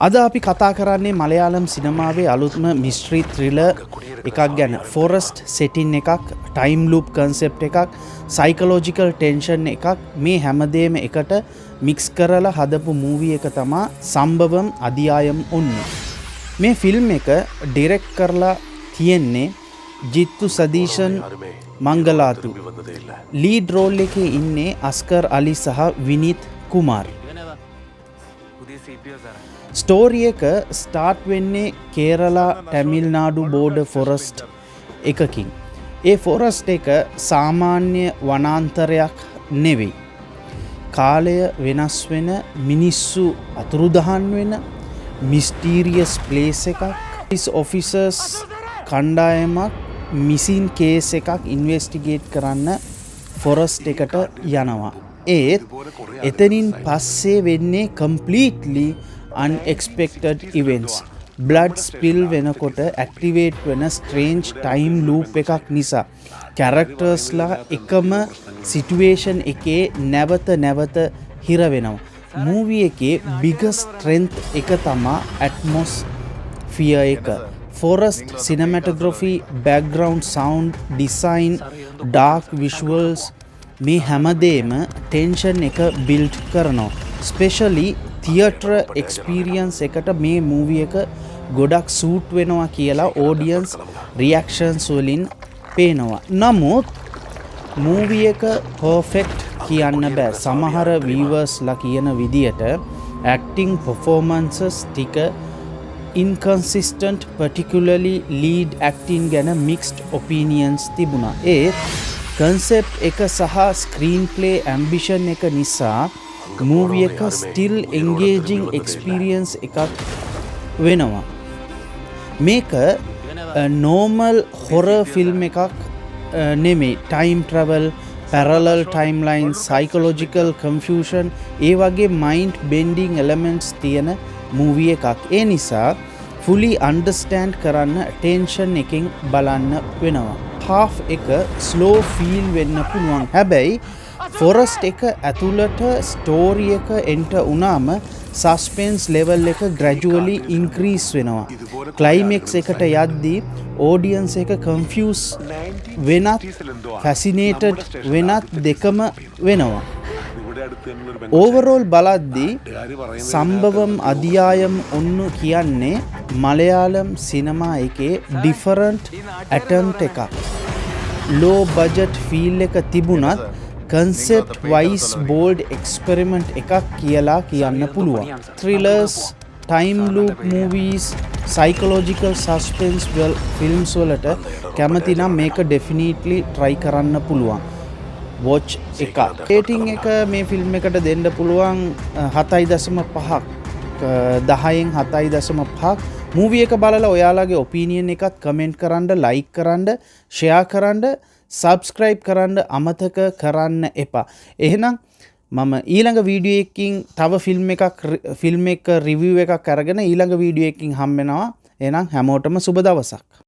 අද අපි කතා කරන්නේ මලයාලම් සිනමාවේ අලුත්ම මිස්ට්‍රි ත්‍රිලර් එකක් ගැන. ෆොරස්ට් සෙටින් එකක්, ටයිම් ලූප් කන්සෙප්ට් එකක්, සයිකොලොජිකල් ටෙන්ෂන් එකක්, මේ හැමදේම එකට මික්ස් කරලා හදපු මූවි එක තමා සම්භවම් අධ්‍යායම් ඔන්න. මේ ෆිල්ම් එක ඩිරෙක්ට් කරලා තියෙන්නේ ජිත්තු සදීෂන් මංගලාතු. ලීඩ් රෝල් එකේ ඉන්නේ අස්කර් අලි සහ විනීත් කුමාර්. ස්ටෝරි එක ස්ටාර්ට් වෙන්නේ කේරලා ටැමිල්නාඩු බෝඩර් ෆොරස්ට් එකකින්. ඒ ෆොරස්ට් එක සාමාන්‍ය වනාන්තරයක් නෙවෙයි. කාලය වෙනස් වෙන, මිනිස්සු අතුරුදහන් වෙන මිස්ටීරියස් ප්ලේස් එකක්. පොලිස් ඔෆිසර්ස් කණ්ඩායමක් මිසින් කේස් එකක් ඉන්වෙස්ටිගේට් කරන්න ෆොරස්ට් එකට යනවා. ඒත් එතනින් පස්සේ වෙන්නේ කම්ප්ලීට්ලි unexpected events. බ්ලඩ් ස්පිල් වෙනකොට ඇක්ටිවේට් වෙන ස්ට්‍රේන්ජ් ටයිම් ලූප් එකක් නිසා කැරක්ටර්ස්ලා එකම සිටුවේෂන් එකේ නැවත හිර වෙනවා. මූවි එකේ බිගස් ස්ට්‍රෙන්ත් එක තමා ඇට්මොස්ෆියර් එක. Forest cinematography, background sound design, dark visuals, මේ හැමදේම ටෙන්ෂන් එක බිල්ඩ් කරනවා. ස්පෙෂලි තියටර් එක්ස්පීරියන්ස් එකට මේ මූවි එක ගොඩක් සූට් වෙනවා කියලා ඕඩියන්ස් රියැක්ෂන්ස් වලින් පේනවා. නමුත් මූවි එක පර්ෆෙක්ට් කියන්න බෑ. සමහර වීවර්ස්ලා කියන විදියට ඇක්ටිං පර්ෆෝමන්සස් ටික ඉන්කන්සිස්ටන්ට්, particularly lead acting ගැන මික්ස්ඩ් ඔපිනියන්ස් තිබුණා. ඒත් කන්සෙප්ට් එක සහ ස්ක්‍රීන් ප්ලේ ඇම්බිෂන් එක නිසා මූවි එක ස්ටිල් එන්ගේජිං එක්ස්පීරියන්ස් එකක් වෙනවා. මේක නෝමල් හොරර් ෆිල්ම් එකක් නෙමෙයි. Time travel, parallel timeline, psychological confusion, ඒ වගේ මයින්ඩ් බෙන්ඩිං එලමෙන්ට්ස් තියෙන මූවි එකක්. ඒ නිසා ෆුලි අන්ඩර්ස්ටෑන්ඩ් කරන්න ටෙන්ෂන් එකෙන් බලන්න වෙනවා. හාෆ් එක ස්ලෝ ෆීල් වෙන්න පුළුවන්. හැබැයි ෆොරස්ට් එක ඇතුළට ස්ටෝරි එක එන්ටර් වුණාම සස්පෙන්ස් ලෙවල් එක ග්‍රැජුවලි ඉන්ක්‍රීස් වෙනවා. ක්ලයිමැක්ස් එකට යද්දී ඕඩියන්ස් එක කන්ෆියුස් වෙනත්, ෆැසිනේටඩ් වෙනත් දෙකම වෙනවා. ඕවරෝල් බලද්දී සම්භවම් අධ්‍යායම් ඔන්න කියන්නේ මලයාලම් සිනමා එකේ ඩිෆරන්ට් ඇටම්ට් එකක්. ලෝ බජට් ෆීල් එක තිබුණත් කන්සෙප්ට් වයිස් බෝල්ඩ් එක්ස්පෙරිමන්ට් එකක් කියලා කියන්න පුළුවන්. Thrillers, time loop movies, psychological suspense films වලට කැමති නම් මේක ඩෙෆිනිට්ලි try කරන්න පුළුවන්. වොච් එක. රේටින් එක මේ ෆිල්ම් එකට දෙන්න පුළුවන් 7.5ක්. 10න් 7.5ක්. මූවි එක බලලා ඔයාලගේ ඔපිනියන් එකත් කමෙන්ට් කරන්න, ලයික් කරන්න, ෂෙයා කරන්න, සබ්ස්ක්‍රයිබ් කරන්න අමතක කරන්න එපා. එහෙනම් මම ඊළඟ වීඩියෝ එකකින් තව ෆිල්ම් එක රිවිව් එකක් අරගෙන ඊළඟ වීඩියෝ එකකින් හම්බ වෙනවා. එහෙනම් හැමෝටම සුබ දවසක්.